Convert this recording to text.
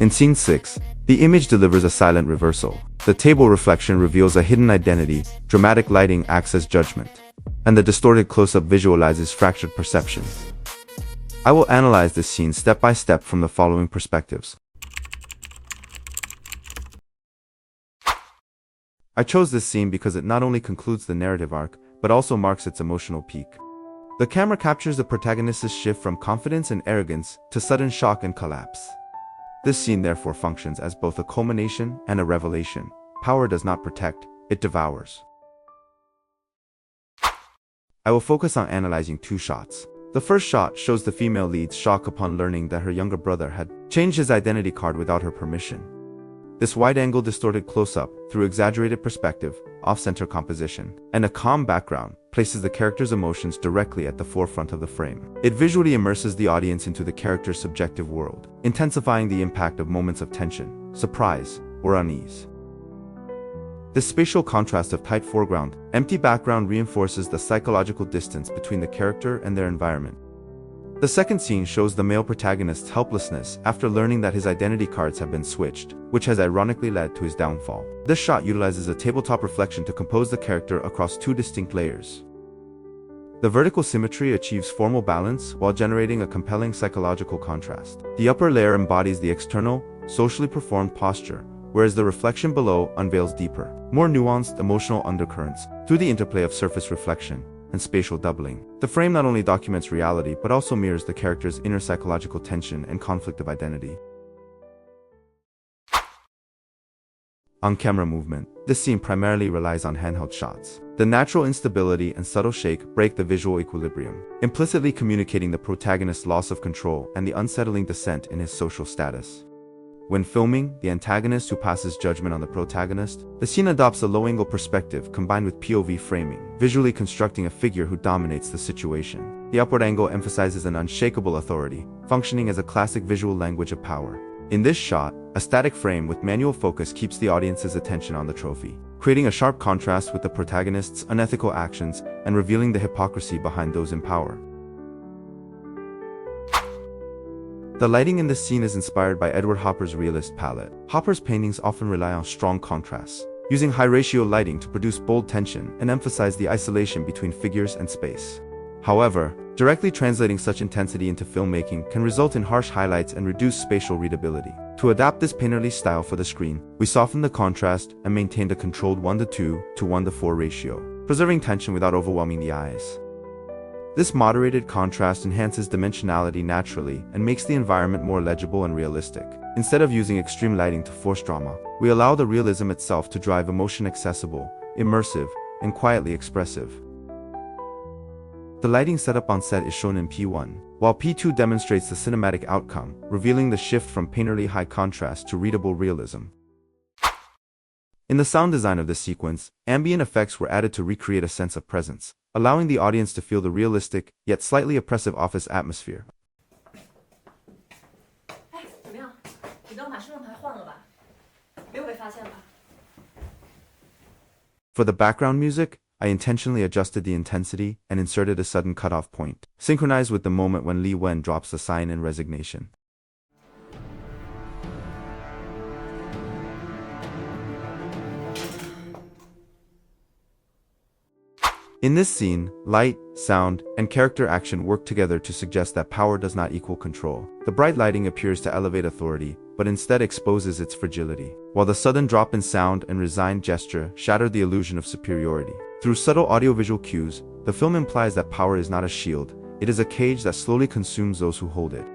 In scene 6, the image delivers a silent reversal. The table reflection reveals a hidden identity, dramatic lighting acts as judgment, and the distorted close-up visualizes fractured perception. I will analyze this scene step by step from the following perspectives. I chose this scene because it not only concludes the narrative arc, but also marks its emotional peak. The camera captures the protagonist's shift from confidence and arrogance to sudden shock and collapse. This scene therefore functions as both a culmination and a revelation. Power does not protect, it devours. I will focus on analyzing two shots. The first shot shows the female lead's shock upon learning that her younger brother had changed his identity card without her permission. This wide-angle distorted close-up, through exaggerated perspective, off-center composition, and a calm background, places the character's emotions directly at the forefront of the frame. It visually immerses the audience into the character's subjective world, intensifying the impact of moments of tension, surprise, or unease. This spatial contrast of tight foreground, empty background reinforces the psychological distance between the character and their environment. The second scene shows the male protagonist's helplessness after learning that his identity cards have been switched, which has ironically led to his downfall. This shot utilizes a tabletop reflection to compose the character across two distinct layers. The vertical symmetry achieves formal balance while generating a compelling psychological contrast. The upper layer embodies the external, socially performed posture, whereas the reflection below unveils deeper, more nuanced emotional undercurrents through the interplay of surface reflection and spatial doubling. The frame not only documents reality but also mirrors the character's inner psychological tension and conflict of identity. On-camera movement. This scene primarily relies on handheld shots. The natural instability and subtle shake break the visual equilibrium, implicitly communicating the protagonist's loss of control and the unsettling descent in his social status. When filming the antagonist who passes judgment on the protagonist, the scene adopts a low-angle perspective combined with POV framing, visually constructing a figure who dominates the situation. The upward angle emphasizes an unshakable authority, functioning as a classic visual language of power. In this shot, a static frame with manual focus keeps the audience's attention on the trophy, creating a sharp contrast with the protagonist's unethical actions and revealing the hypocrisy behind those in power. The lighting in this scene is inspired by Edward Hopper's realist palette. Hopper's paintings often rely on strong contrasts, using high-ratio lighting to produce bold tension and emphasize the isolation between figures and space. However, directly translating such intensity into filmmaking can result in harsh highlights and reduced spatial readability. To adapt this painterly style for the screen, we softened the contrast and maintained a controlled 1:2 to 1:4 ratio, preserving tension without overwhelming the eyes. This moderated contrast enhances dimensionality naturally and makes the environment more legible and realistic. Instead of using extreme lighting to force drama, we allow the realism itself to drive emotion accessible, immersive, and quietly expressive. The lighting setup on set is shown in P1, while P2 demonstrates the cinematic outcome, revealing the shift from painterly high contrast to readable realism. In the sound design of this sequence, ambient effects were added to recreate a sense of presence, allowing the audience to feel the realistic, yet slightly oppressive office atmosphere. For the background music, I intentionally adjusted the intensity and inserted a sudden cutoff point, synchronized with the moment when Li Wen drops the sign in resignation. In this scene, light, sound, and character action work together to suggest that power does not equal control. The bright lighting appears to elevate authority, but instead exposes its fragility, while the sudden drop in sound and resigned gesture shattered the illusion of superiority. Through subtle audiovisual cues, the film implies that power is not a shield, it is a cage that slowly consumes those who hold it.